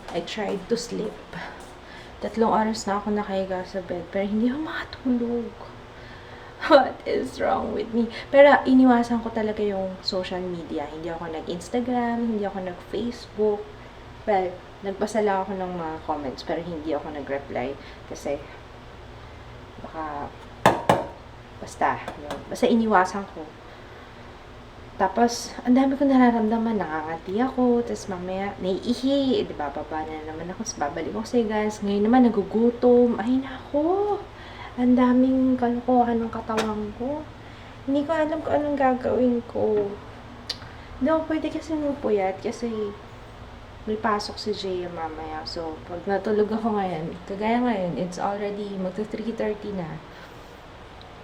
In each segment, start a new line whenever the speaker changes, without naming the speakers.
I tried to sleep. 3 oras na ako nakahiga sa bed, pero hindi ako makatulog. What is wrong with me? Pero iniwasan ko talaga yung social media. Hindi ako nag-Instagram, hindi ako nag-Facebook. Well, nagbasa lang ako ng mga comments, pero hindi ako nag-reply. Kasi, baka, basta iniwasan ko. Tapos, ang dami ko nararamdaman, nakangati ako, tapos mamaya, naiihi, di ba, baba na naman ako, tapos babalik ako sa guys. Ngayon naman, nagugutom. Ay, nako, ang daming kalokohan ng katawan ko. Hindi ko alam kung anong gagawin ko. Hindi ako pwede kasi mapuyat, kasi may pasok si Jaya mamaya. So, pag natulog ako ngayon, kagaya ngayon, it's already magta 3:30 na.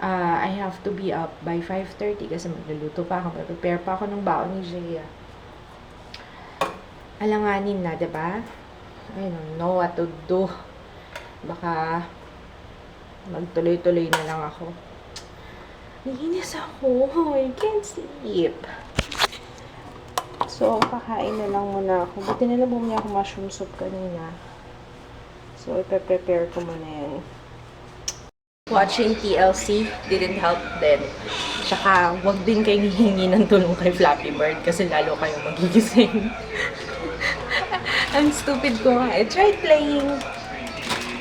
I have to be up by 5:30 kasi magluluto pa ako. Prepare pa ako ng baon ni Jaya. Alanganin na, diba? I don't know what to do. Baka magtuloy-tuloy na lang ako. Naiinis ako. I can't sleep. So, kakain na lang muna ako. Buti na lang bumili ako mushroom soup kanina. So, ipe-prepare ko muna yan. Watching TLC didn't help din. Tsaka, wag din kayong hihingi ng tulong kay Flappy Bird kasi lalo kayong magigising. Ang stupid ko nga. I tried playing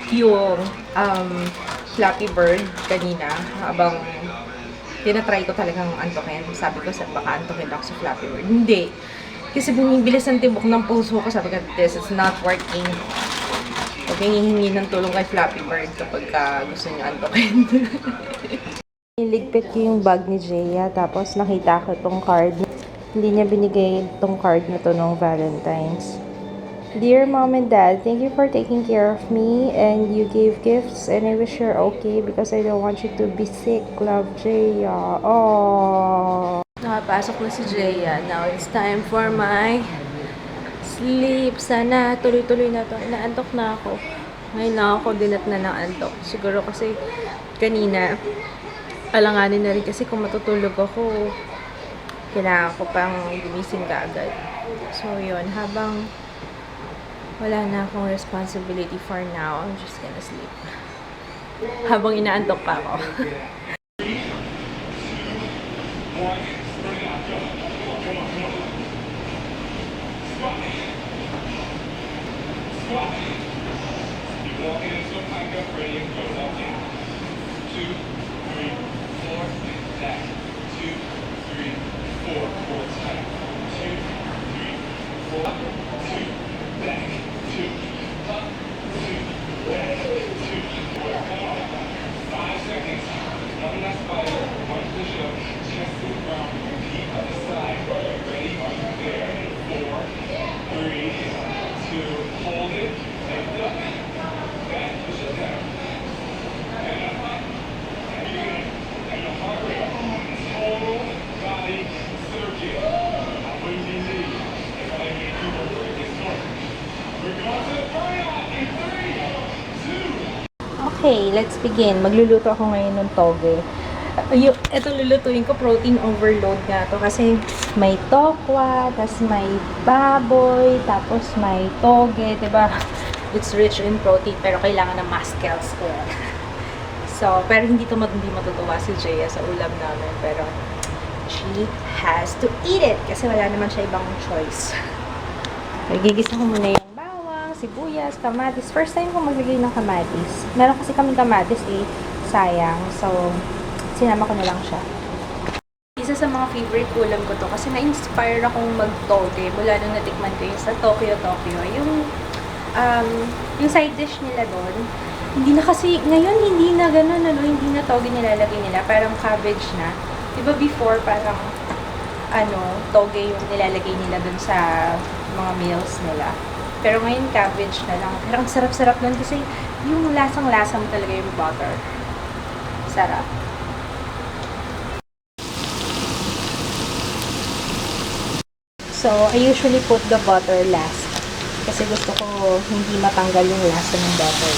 yung Flappy Bird kanina habang tinatry ko talagang antokin. Sabi ko, baka antokin ako sa Flappy Bird. Hindi. Kasi bumibilis ang tibok ng puso ko. Sabi ko, this is not working. Huwag yung hihingi ng tulong kay Flappy Bird kapag gusto niyo antokin. Niligpit ko yung bag ni Jaya, tapos nakita ko tong card. Hindi niya binigay tong card na to nung Valentine's. Dear Mom and Dad, thank you for taking care of me and you gave gifts and I wish you're okay because I don't want you to be sick. Love, Jaya. Oh. Nakapasok na si Jaya. Now it's time for my sleep. Sana tuloy-tuloy na to. Inaantok na ako. Ngayon na ako dinat na ng antok. Siguro kasi kanina alanganin na rin kasi kung matutulog ako kailangan ko pang gumising ka agad. So yun, habang wala na akong responsibility for now, I'm just gonna sleep. Habang inaantok pa ako. Okay, let's begin. Magluluto ako ngayon ng toge. Itong lulutuin ko, protein overload nga to kasi may tokwa, tapos may baboy, tapos may toge, diba? It's rich in protein, pero kailangan ng muscles ko. So, pero hindi matutuwa si Jaya sa ulam namin, pero she has to eat it kasi wala naman siya ibang choice. Nagigisa ko muna yung sibuyas, kamatis. First time ko maglagay ng kamatis. Meron kasi kaming kamatis sayang. So, sinama ko na lang siya. Isa sa mga favorite ulam ko to kasi na-inspire akong mag-toge mula nung natikman ko yung sa Tokyo. Yung side dish nila doon, hindi na kasi, ngayon hindi na ganun, hindi na toge nilalagay nila. Parang cabbage na. Diba before, parang, toge yung nilalagay nila doon sa mga meals nila. Pero ngayon, cabbage na lang. Pero ang sarap-sarap nun kasi yung lasang-lasa mo talaga yung butter. Sarap. So, I usually put the butter last. Kasi gusto ko hindi matanggal yung lasa ng butter.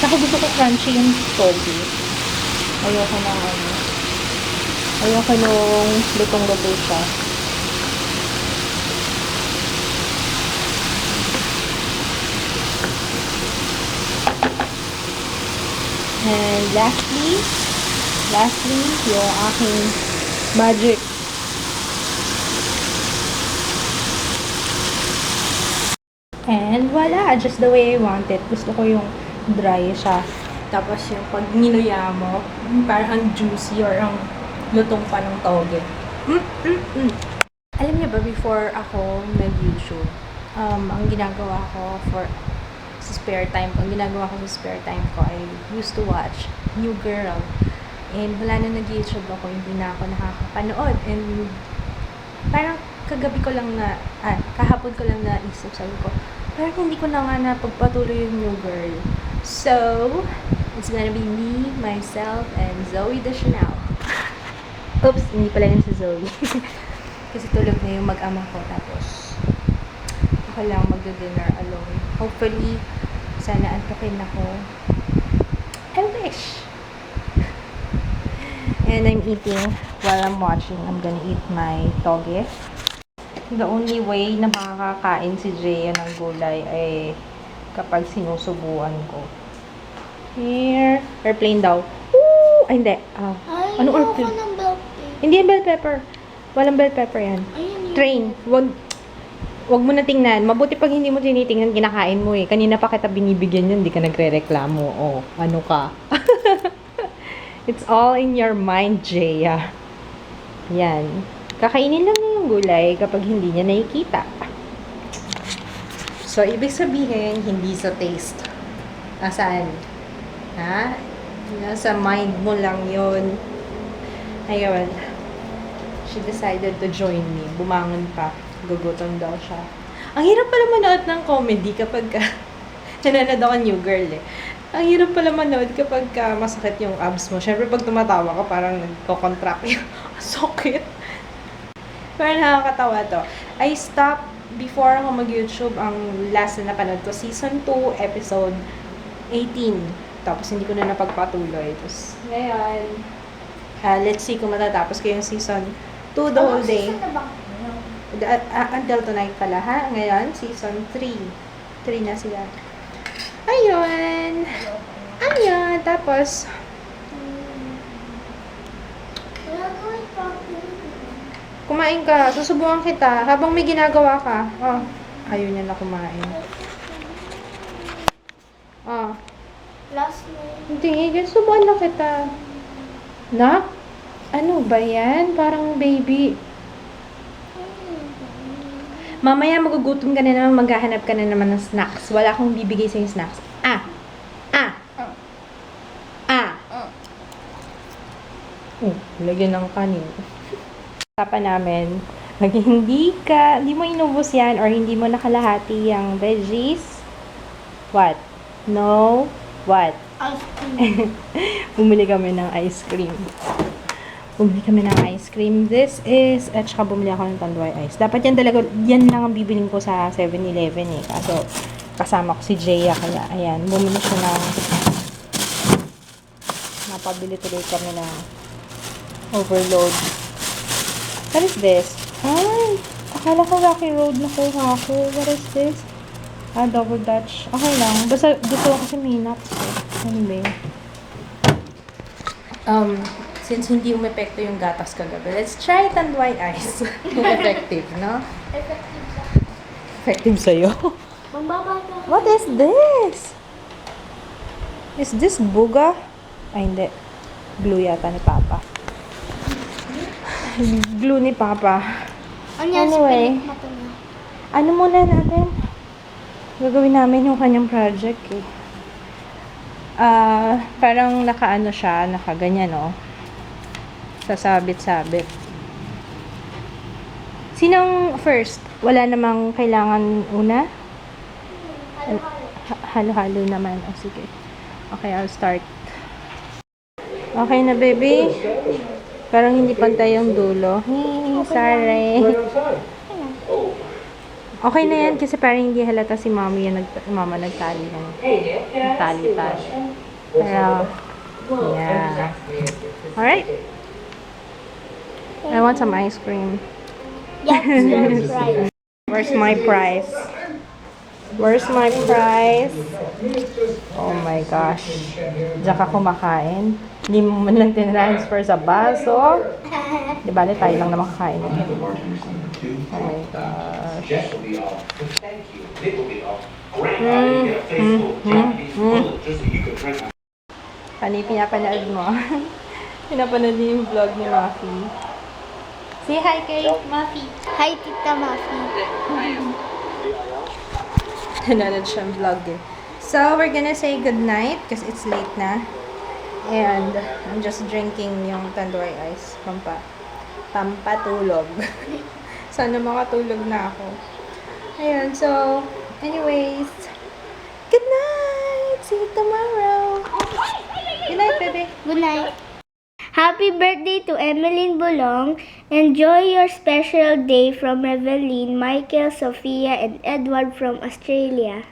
Saka gusto ko crunchy yung toge. Ayoko ng ano. Ayoko nung lutong-luto siya. And lastly, yung aking magic. And voila, just the way I want it. Gusto ko yung dry siya. Tapos yung pag niluya mo, parang ang juicy or ang lutong pa ng toge. Alam niyo ba, before ako nag-YouTube, ang ginagawa ko sa spare time ko, I used to watch New Girl. And wala na nag-YouTube ako, hindi na ako nakakapanood. And parang kahapon ko lang naisip, sabi ko, parang hindi ko na nga napagpatuloy yung New Girl. So, it's gonna be me, myself, and Zoe Deschanel. Oops, hindi pala yun si Zoe. Kasi tulog na yung mag-ama ko, tapos ako lang magdo-dinner alone. Hopefully, sana antukin ako. I wish! And I'm eating while I'm watching. I'm gonna eat my toge. The only way na makakakain si Jaya ng gulay ay kapag sinusubuan ko. Here. Airplane daw. Woo! Ay, hindi. Anong airplane?
Ng bell pepper.
Hindi yung bell pepper. Walang bell pepper yan.
Ayun,
Train. Wag mo na tingnan. Mabuti pag hindi mo tinitingnan, kinakain mo eh. Kanina pa kita binibigyan yun, hindi ka nagre-reklamo. Oh, ano ka? It's all in your mind, Jaya. Yan. Kakainin lang niya yung gulay kapag hindi niya nakikita. So, ibig sabihin, hindi sa taste. Asaan? Ha? Nasa mind mo lang yun. Ayun. She decided to join me. Bumangon pa. Gugutom daw siya. Ang hirap pala manood ng comedy kapag nanonood ako New Girl eh. Ang hirap pala manood kapag masakit yung abs mo. Siyempre, pag tumatawa ka, parang nagko-contract yung sakit. Pero nakakatawa to. I stopped before ako mag-YouTube. Ang last na napanood ko, Season 2, Episode 18. Tapos, hindi ko na napagpatuloy. Tapos, ngayon, let's see kung matatapos ko yung Season 2 the whole day. Until tonight pala, ha? Ngayon, Season 3. 3 na sila. Ayun. Ayun. Tapos, kumain ka. Susubukan kita. Habang may ginagawa ka. Oh. Ayaw niya na kumain. Oh.
Last name.
Hindi. Susubukan na kita. Na? Ano ba yan? Parang baby. Mamaya magugutom ka na naman, maghahanap ka na naman ng snacks. Wala akong bibigay sa'yo snacks. Lagyan ng kanin. Usapan namin, pag hindi mo inubos yan or hindi mo nakalahati yung veggies, what? No? What?
Ice cream.
Bumili kami ng ice cream. This is, at saka bumili ako ng tanduay ice. Dapat yan talaga, yan lang ang bibiling ko sa 7-Eleven eh. Kaso, kasama ko si Jaya, kaya, ayan, bumili siya ng, napabili tuloy kami ng overload. What is this? Ay, akala ko Rocky Road na kuha ko. What is this? Double Dutch. Okay lang. Basta gusto ko kasi may nuts eh. Anyway. Since hindi umepekto yung gatas kagabi, let's try tanduay ice. Effective, no? Effective sa'yo.
Magbabata.
What is this? Is this buga? Ay, hindi. Glue yata ni Papa. Glue ni Papa.
Ano yan?
Anyway.
Spirit mata niya.
Ano muna natin? Gagawin namin yung kanyang project eh. Parang nakaano siya, nakaganyan no? Sasabit-sabit. Sinong first? Wala namang kailangan una? Halo-halo naman. O sige. Okay, I'll start. Okay na, baby? Parang hindi pantay yung dulo. Hey, sorry. Okay na yan kasi parang hindi halata si mama nagtali yan. Nagtali-tali. Pero, Yeah. Alright. I want some ice cream.
That's your prize.
Where's my prize? Where's my prize? Oh my gosh. Diyan ka kumakain. Hindi mo man lang tinransfer sa baso. Di ba, tayo lang na makakain. Oh my gosh. Pinapanood mo. Pinapanood niyo yung vlog ni Muffy. Say hi kay Muffy.
Hi, Tita Muffy.
Nanonood siyang vlog eh. So, we're gonna say goodnight because it's late na. And I'm just drinking yung Tandoori Ice. Pampatulog. Sana makatulog na ako. Ayun, so, anyways, good night! See you tomorrow! Good night, baby!
Good night. Happy birthday to Emeline Bulong. Enjoy your special day from Reveline, Michael, Sophia, and Edward from Australia.